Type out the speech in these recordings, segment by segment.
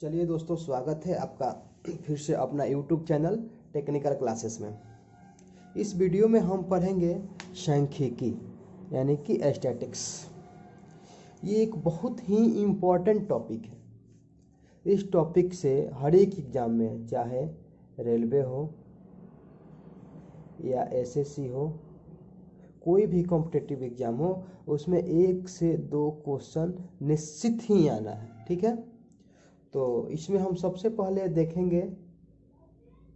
चलिए दोस्तों, स्वागत है आपका फिर से अपना YouTube चैनल टेक्निकल क्लासेस में। इस वीडियो में हम पढ़ेंगे सांख्यिकी यानी कि स्टैटिक्स। ये एक बहुत ही इम्पोर्टेंट टॉपिक है। इस टॉपिक से हर एक एग्ज़ाम में, चाहे रेलवे हो या एसएससी हो, कोई भी कॉम्पिटिटिव एग्ज़ाम हो, उसमें 1 से 2 क्वेश्चन निश्चित ही आना है। ठीक है, तो इसमें हम सबसे पहले देखेंगे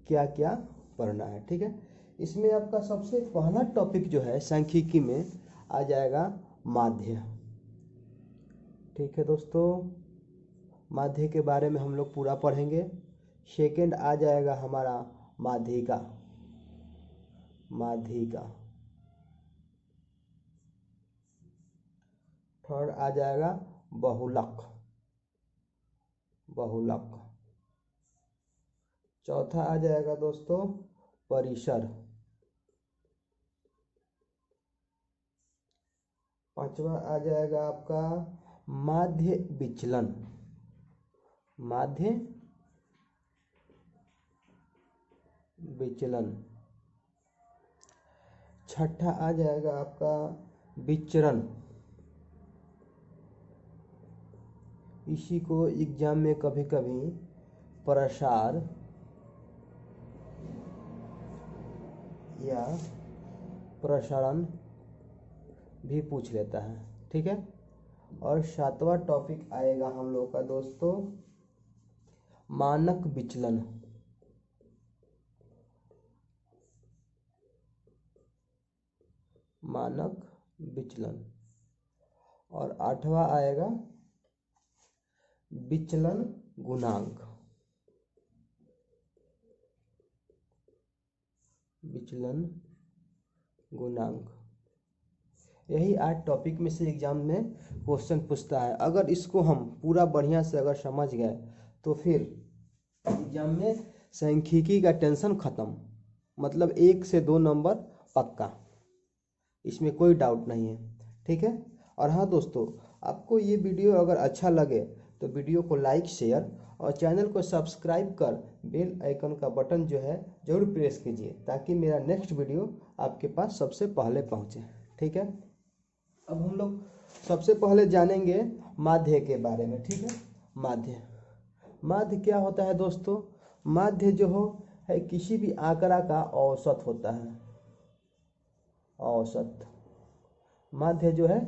क्या क्या पढ़ना है। ठीक है, इसमें आपका सबसे पहला टॉपिक जो है सांख्यिकी में आ जाएगा माध्य। ठीक है दोस्तों, माध्य के बारे में हम लोग पूरा पढ़ेंगे। सेकंड आ जाएगा हमारा माध्यिका। थर्ड आ जाएगा बहुलक। चौथा आ जाएगा दोस्तों परिसर। पांचवा आ जाएगा आपका माध्य विचलन। छठा आ जाएगा आपका विचरण। इसी को एग्जाम में कभी कभी प्रसार या प्रसारण भी पूछ लेता है। ठीक है, और सातवां टॉपिक आएगा हम लोग का दोस्तों मानक विचलन। और आठवां आएगा विचलन गुणांक। यही 8 टॉपिक में से एग्जाम में क्वेश्चन पूछता है। अगर इसको हम पूरा बढ़िया से अगर समझ गए तो फिर एग्जाम में सांख्यिकी का टेंशन खत्म। मतलब 1 से 2 नंबर पक्का, इसमें कोई डाउट नहीं है। ठीक है, और हाँ दोस्तों, आपको ये वीडियो अगर अच्छा लगे तो वीडियो को लाइक, शेयर और चैनल को सब्सक्राइब कर बेल आइकन का बटन जो है जरूर प्रेस कीजिए, ताकि मेरा नेक्स्ट वीडियो आपके पास सबसे पहले पहुंचे। ठीक है, अब हम लोग सबसे पहले जानेंगे माध्य के बारे में। ठीक है, माध्य क्या होता है दोस्तों? माध्य जो है किसी भी आंकड़ा का औसत होता है। माध्य जो है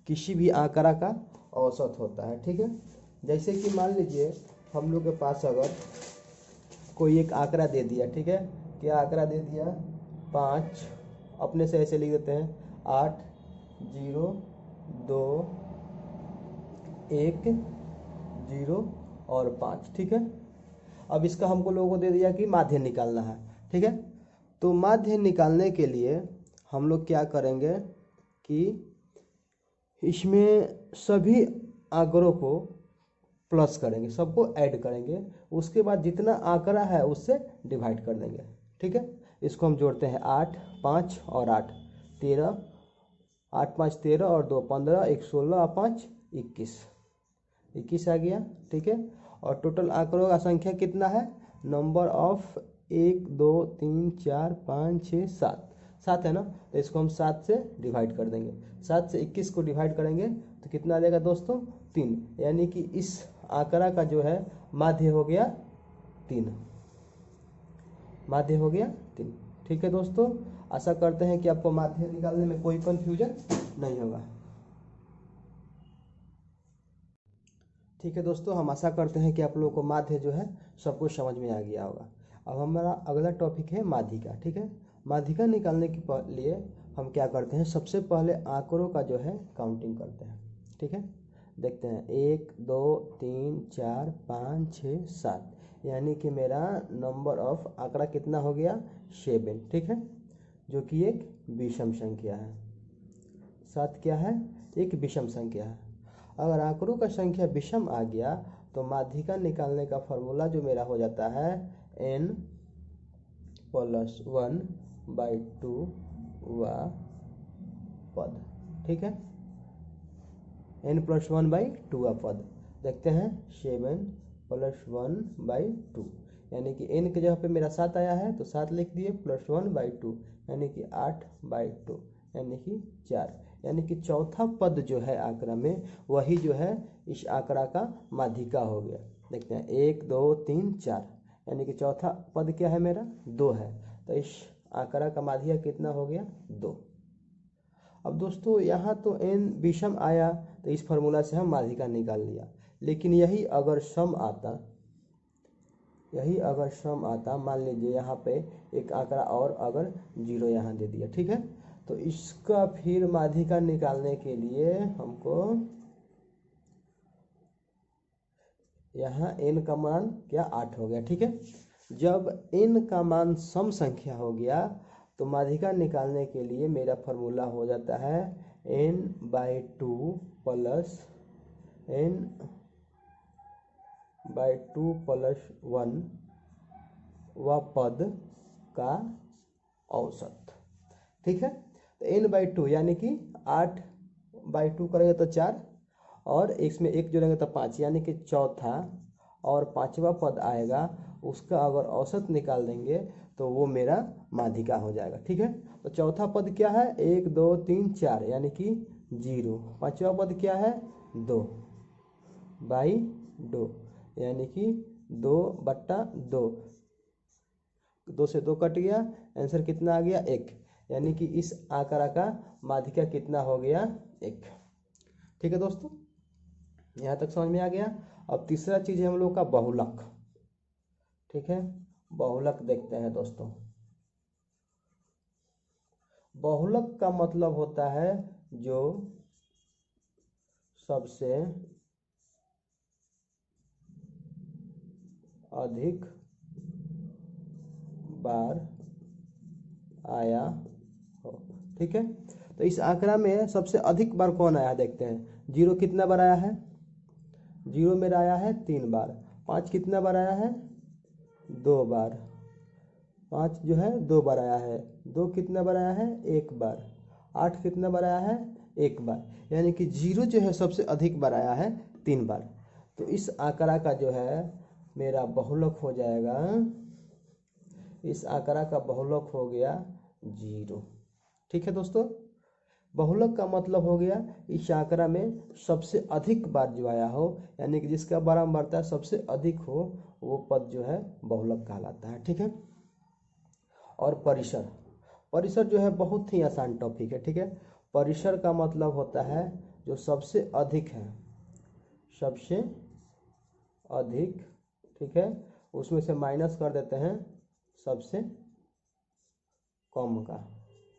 किसी भी आंकड़ा का औसत होता है। ठीक है, जैसे कि मान लीजिए हम लोग के पास अगर कोई एक आंकड़ा दे दिया। ठीक है, क्या आंकड़ा दे दिया? 5। अपने से ऐसे लिख देते हैं 8 0 2 1 0 और 5। ठीक है, अब इसका हमको लोगों को दे दिया कि माध्य निकालना है। ठीक है, तो माध्य निकालने के लिए हम लोग क्या करेंगे कि इसमें सभी आंकड़ों को प्लस करेंगे, सबको ऐड करेंगे, उसके बाद जितना आंकड़ा है उससे डिवाइड कर देंगे। ठीक है, इसको हम जोड़ते हैं 8 5 और 8 13, 8 5 13 और 2 15, 1 16 और 5 21 आ गया। ठीक है, और टोटल आंकड़ों का संख्या कितना है? नंबर ऑफ 1 2 3 4 5 6 7 है ना, तो इसको हम 7 से डिवाइड कर देंगे। 7 से 21 को डिवाइड करेंगे तो कितना आ जाएगा दोस्तों? 3। यानी कि इस आंकड़ा का जो है माध्य हो गया 3। ठीक है दोस्तों, आशा करते हैं कि आपको माध्य निकालने में कोई कंफ्यूजन नहीं होगा। ठीक है दोस्तों, हम आशा करते हैं कि आप लोगों को माध्य जो है सब कुछ समझ में आ गया होगा। अब हमारा अगला टॉपिक है माध्यिका। ठीक है, माध्यिका निकालने के लिए हम क्या करते हैं? सबसे पहले आंकड़ों का जो है काउंटिंग करते हैं। ठीक है, देखते हैं 1 2 3 4 5 6 7, यानी कि मेरा नंबर ऑफ आंकड़ा कितना हो गया? 7। ठीक है, जो कि एक विषम संख्या है। 7 क्या है? एक विषम संख्या है। अगर आंकड़ों का संख्या विषम आ गया तो माध्यिका निकालने का फॉर्मूला जो मेरा हो जाता है n + 1/2 पद। ठीक है, n + 1/2 पद। देखते हैं 7 +1/2, यानी कि n के जगह पे मेरा 7 आया है तो 7 लिख दिए, +1/2 यानी कि 8/2 यानी कि 4, यानी कि चौथा पद जो है आंकड़ा में वही जो है इस आंकड़ा का माध्यिका हो गया। देखते हैं 1 2 3 4, यानी कि चौथा पद क्या है मेरा 2 है, तो इस आंकड़ा का माध्यिका कितना हो गया 2। अब दोस्तों यहाँ तो n विषम आया तो इस फॉर्मूला से हम माध्यिका निकाल लिया, लेकिन यही अगर सम आता, मान लीजिए यहाँ पे एक आंकड़ा और अगर 0 यहाँ दे दिया, ठीक है, तो इसका फिर माध्यिका निकालने के लिए हमको यहाँ n का मान क्या 8 हो गया, ठीक है। जब n का मान सम संख्या हो गया तो माध्यिका निकालने के लिए मेरा फॉर्मूला हो जाता है n/2 प्लस n/2 प्लस 1 व पद का औसत, ठीक है। तो n/2 यानी कि 8/2 करेंगे तो 4 और इसमें 1 जोड़ेंगे तो 5, यानी कि चौथा और पांचवा पद आएगा, उसका अगर औसत निकाल देंगे तो वो मेरा माध्यिका हो जाएगा, ठीक है। तो चौथा पद क्या है 1 2 3 4 यानी कि 0, पांचवा पद क्या है 2/2 यानी कि 2/2, 2 से 2 कट गया, आंसर कितना आ गया 1, यानी कि इस आंकड़ा का माध्यिका कितना हो गया 1, ठीक है दोस्तों, यहाँ तक समझ में आ गया। अब तीसरा चीज है हम लोग का बहुलक, ठीक है। बहुलक देखते हैं दोस्तों। बहुलक का मतलब होता है जो सबसे अधिक बार आया हो, ठीक है। तो इस आंकड़ा में सबसे अधिक बार कौन आया देखते हैं। 0 कितना बार आया है, 0 मेरा आया है 3 बार। 5 कितना बार आया है 2 बार, 5 जो है 2 बार आया है। 2 कितना बार आया है 1 बार। 8 कितना बार आया है 1 बार, यानी कि 0 जो है सबसे अधिक बार आया है 3 बार। तो इस आंकड़ा का जो है मेरा बहुलक हो जाएगा, इस आंकड़ा का बहुलक हो गया 0, ठीक है दोस्तों। बहुलक का मतलब हो गया इस आंकड़ा में सबसे अधिक बार जो आया हो, यानी कि जिसका बारंबारता सबसे अधिक हो, वो पद जो है बहुलक कहलाता है, ठीक है। और परिसर, परिसर जो है बहुत ही आसान टॉपिक है, ठीक है। परिसर का मतलब होता है जो सबसे अधिक है, सबसे अधिक, ठीक है, उसमें से माइनस कर देते हैं सबसे कम का,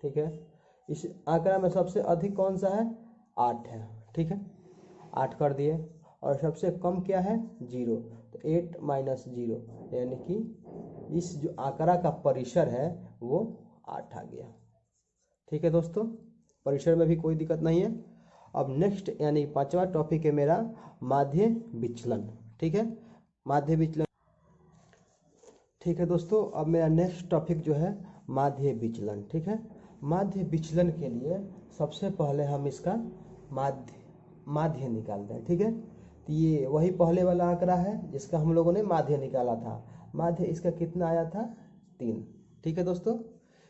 ठीक है। इस आंकड़ा में सबसे अधिक कौन सा है 8 है, ठीक है, 8 कर दिए। और सबसे कम क्या है 0, तो 8 - 0 यानी कि इस जो आंकड़ा का परिसर है वो 8 आ गया, ठीक है दोस्तों। परिसर में भी कोई दिक्कत नहीं है। अब नेक्स्ट यानी पांचवा टॉपिक है मेरा माध्य विचलन, ठीक है, माध्य विचलन, ठीक है दोस्तों। अब मेरा नेक्स्ट टॉपिक जो है माध्य विचलन, ठीक है। माध्य विचलन के लिए सबसे पहले हम इसका माध्य निकालते हैं, ठीक है। तो ये वही पहले वाला आंकड़ा है जिसका हम लोगों ने माध्य निकाला था। माध्य इसका कितना आया था 3, ठीक है दोस्तों।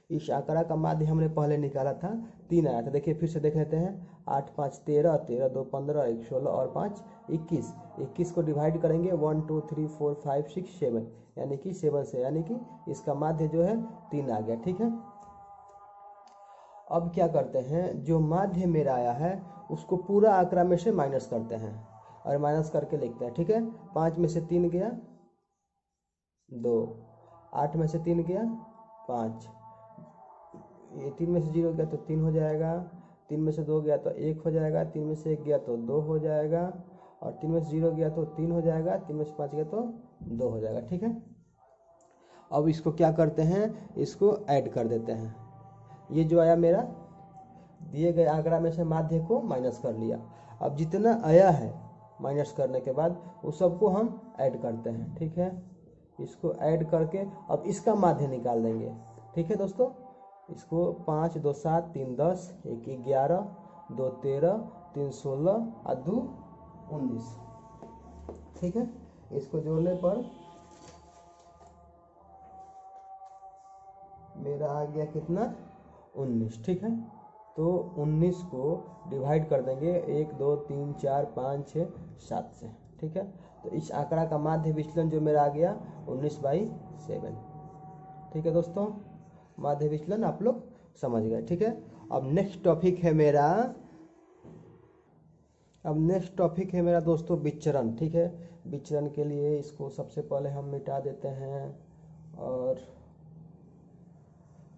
इस आंकड़ा का माध्य हमने पहले निकाला था 3 आया था। देखिए फिर से देख लेते हैं, 8 × 5 = 13, 13 × 2 = 15, 1 = 16 और 5 = 21। 21 को डिवाइड करेंगे 1 2 3 4 5 6 7, यानी कि 7 से, यानी कि इसका माध्य जो है 3 आ गया, ठीक है। अब क्या करते हैं, जो माध्य मेरा आया है उसको पूरा आंकड़ा में से माइनस करते हैं और माइनस करके लिखते हैं, ठीक है। 5 में से 3 गया 2, 8 में से 3 गया 5, ये 3 में से 0 गया तो 3 हो जाएगा, 3 में से 2 गया तो 1 हो जाएगा, 3 में से 1 गया तो 2 हो जाएगा, और 3 में से 0 गया तो 3 हो जाएगा, 3 में से 5 गया तो 2 हो जाएगा, ठीक है। अब इसको क्या करते हैं, इसको ऐड कर देते हैं। ये जो आया मेरा दिए गए आंकड़ा में से माध्य को माइनस कर लिया। अब जितना आया है माइनस करने के बाद उस सबको हम ऐड करते हैं, ठीक है। इसको ऐड करके अब इसका माध्य निकाल देंगे, ठीक है दोस्तों। इसको 5 2 7 3 10 1 11 2 13 3 16 और 2 19, ठीक है। इसको जोड़ने पर मेरा आ गया कितना 19। ठीक है, तो 19 को डिवाइड कर देंगे 1 2 3 4 5 6 7 से। ठीक है, तो इस आंकड़ा का माध्य विचलन जो मेरा आ गया 19/7। ठीक है दोस्तों, माध्य विचलन आप लोग समझ गए। ठीक है, अब नेक्स्ट टॉपिक है मेरा दोस्तों विचरण। ठीक है, विचरण के लिए इसको सबसे पहले हम मिटा देते हैं और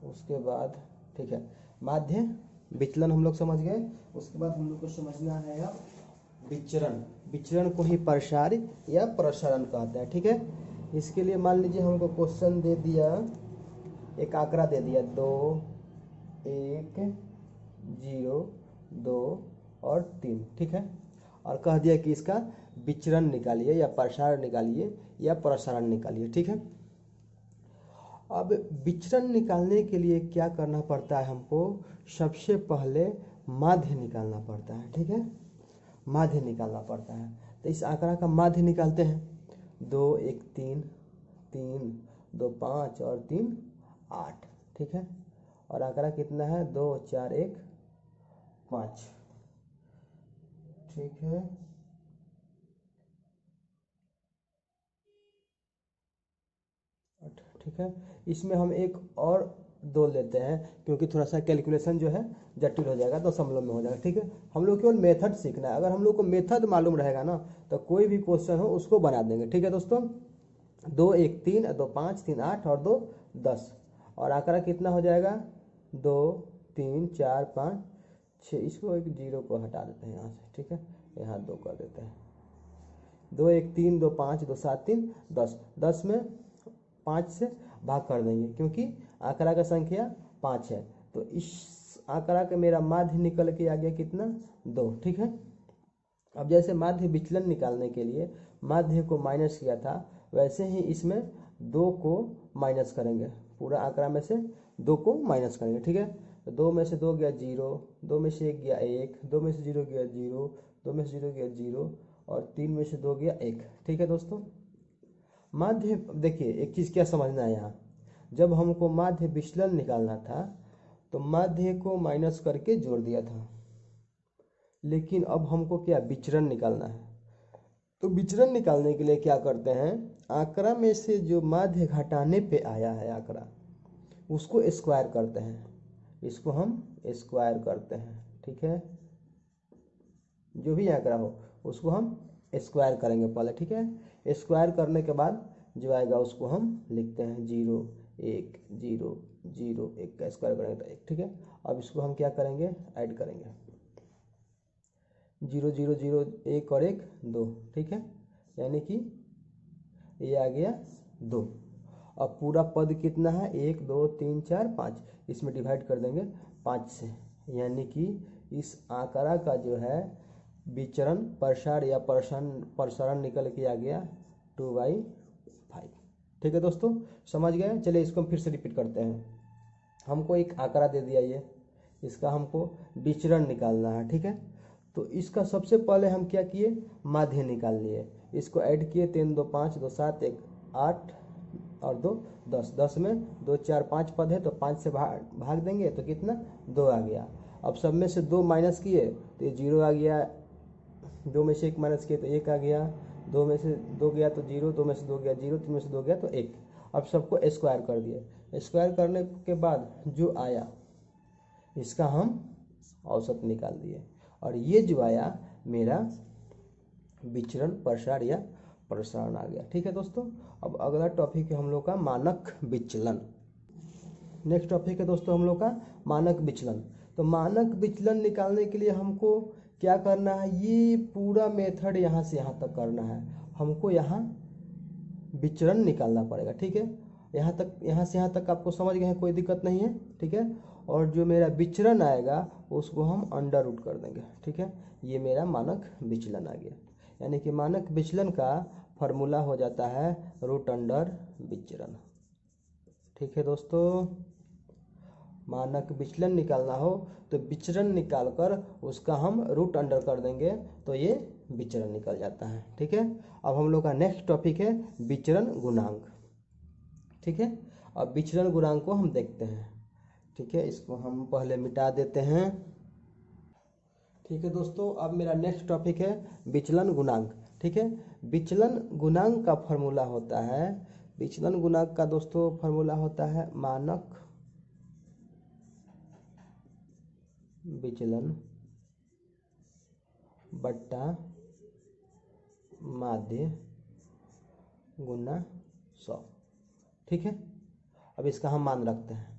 उसके बाद ठीक है माध्य विचलन हम लोग समझ गए। उसके बाद हम लोग को समझना है अब विचरण को ही प्रसार या प्रसारण कहते हैं। ठीक है, इसके लिए मान लीजिए हमको क्वेश्चन दे दिया, एक आंकड़ा दे दिया 2 1 0 2 और 3। ठीक है, और कह दिया कि इसका विचरण निकालिए या प्रसारण निकालिए या प्रसारण निकालिए। ठीक है, अब विचरण निकालने के लिए क्या करना पड़ता है हमको, सबसे पहले माध्य निकालना पड़ता है। ठीक है, माध्य निकालना पड़ता है। तो इस आंकड़ा का माध्य निकालते हैं 2 1 3 3 2 5 और 3 8। ठीक है, और आंकड़ा कितना है 2 4 1 5। ठीक है, ठीक है, इसमें हम एक और 2 लेते हैं क्योंकि थोड़ा सा कैलकुलेशन जो है जटिल हो जाएगा, तो समलों में हो जाएगा। ठीक है, हम लोग केवल मेथड सीखना है। अगर हम लोग को मेथड मालूम रहेगा ना तो कोई भी क्वेश्चन हो उसको बना देंगे। ठीक है दोस्तों, 2 1 3 2 5 3 8 और 2 10, और आंकड़ा कितना हो जाएगा 2 3 4 5 6। इसको एक 0 को हटा देते हैं यहाँ से। ठीक है, यहाँ 2 कर देते हैं। 2 1 3 2 5 2 7 3 10, 10 में 5 से भाग कर देंगे क्योंकि आंकड़ा का संख्या 5 है। तो इस आंकड़ा का मेरा माध्य निकल के आ गया कितना 2। ठीक है, अब जैसे माध्य विचलन निकालने के लिए माध्य को माइनस किया था, वैसे ही इसमें 2 को माइनस करेंगे। पूरा आंकड़ा में से 2 को माइनस करेंगे। ठीक है, तो 2 में से 2 गया 0, 2 में से 1 गया 1, 2 में से 0 गया 0, 2 में से 0 गया 0 और 3 में से 2 गया 1। ठीक है दोस्तों, माध्य देखिए एक चीज़ क्या समझना है यहाँ, जब हमको माध्य विचलन निकालना था तो माध्य को माइनस करके जोड़ दिया था, लेकिन अब हमको क्या विचरण निकालना है। तो विचरण निकालने के लिए क्या करते हैं, आंकड़ा में से जो माध्य घटाने पे आया है आंकड़ा उसको स्क्वायर करते हैं, इसको हम स्क्वायर करते हैं। ठीक है, जो भी आंकड़ा हो उसको हम स्क्वायर करेंगे पहले। ठीक है, स्क्वायर करने के बाद जो आएगा उसको हम लिखते हैं 0 1 0 0 1 का स्क्वायर करेंगे तो 1। ठीक है, अब इसको हम क्या करेंगे ऐड करेंगे 0 0 0 1 और 1 2। ठीक है, यानी कि ये आ गया 2। अब पूरा पद कितना है 1 2 3 4 5, इसमें डिवाइड कर देंगे 5 से, यानी कि इस आंकड़ा का जो है विचरण प्रसार या प्रसारण निकल के आ गया 2/5। ठीक है दोस्तों, समझ गए। चलिए इसको हम फिर से रिपीट करते हैं। हमको एक आंकड़ा दे दिया, ये इसका हमको विचरण निकालना है। ठीक है, तो इसका सबसे पहले हम क्या किए माध्य निकाल लिए, इसको ऐड किए 3 2 5 2 7 1 8 और 2 10, 10 में 2 4 5 पद है तो 5 से भाग देंगे तो कितना 2 आ गया। अब सब में से 2 माइनस किए तो ये 0 आ गया, 2 में से 1 माइनस किए तो 1 आ गया, 2 में से 2 गया तो 0, 2 में से 2 गया 0, 3 में से 2 गया तो 1। अब सबको स्क्वायर कर दिए। स्क्वायर करने के बाद जो आया इसका हम औसत निकाल दिए, और ये जो आया मेरा विचरण प्रसार या प्रसारण आ गया। ठीक है दोस्तों, अब अगला टॉपिक है हम लोग का मानक विचलन। नेक्स्ट टॉपिक है दोस्तों हम लोग का मानक विचलन। तो मानक विचलन निकालने के लिए हमको क्या करना है, ये पूरा मेथड यहाँ से यहाँ तक करना है। हमको यहाँ विचरण निकालना पड़ेगा। ठीक है, यहाँ तक, यहाँ से यहाँ तक आपको समझ गए हैं, कोई दिक्कत नहीं है। ठीक है, और जो मेरा विचरण आएगा उसको हम अंडर रूट कर देंगे। ठीक है, ये मेरा मानक विचलन आ गया, यानी कि मानक विचलन का फॉर्मूला हो जाता है रूट अंडर विचरण। ठीक है दोस्तों, मानक विचलन निकालना हो तो विचरण निकाल कर उसका हम रूट अंडर कर देंगे तो ये विचरण निकल जाता है। ठीक है, अब हम लोग का नेक्स्ट टॉपिक है विचरण गुणांक। ठीक है, अब विचरण गुणांक को हम देखते हैं। ठीक है, इसको हम पहले मिटा देते हैं। ठीक है दोस्तों, अब मेरा नेक्स्ट टॉपिक है विचलन गुणांक। ठीक है, विचलन गुणांक का फॉर्मूला होता है, विचलन गुणांक का दोस्तों फॉर्मूला होता है मानक विचलन बट्टा माध्य गुना 100। ठीक है, अब इसका हम मान रखते हैं।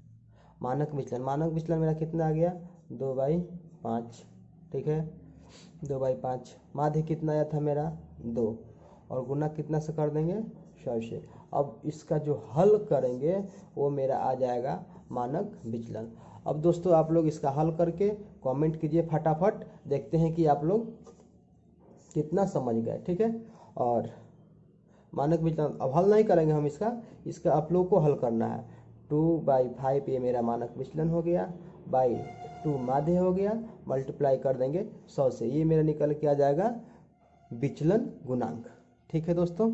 मानक विचलन मेरा कितना आ गया 2/5। ठीक है, 2/5। माध्य कितना आया था मेरा 2 और गुना कितना से कर देंगे 100 से। अब इसका जो हल करेंगे वो मेरा आ जाएगा मानक विचलन। अब दोस्तों आप लोग इसका हल करके कमेंट कीजिए फटाफट, देखते हैं कि आप लोग कितना समझ गए। ठीक है, और मानक विचलन अब हल नहीं करेंगे हम इसका आप लोग को हल करना है। 2/5 ये मेरा मानक विचलन हो गया, बाई 2 माध्य हो गया, मल्टीप्लाई कर देंगे 100 से, ये मेरा निकल के आ जाएगा विचलन गुणांक। ठीक है दोस्तों।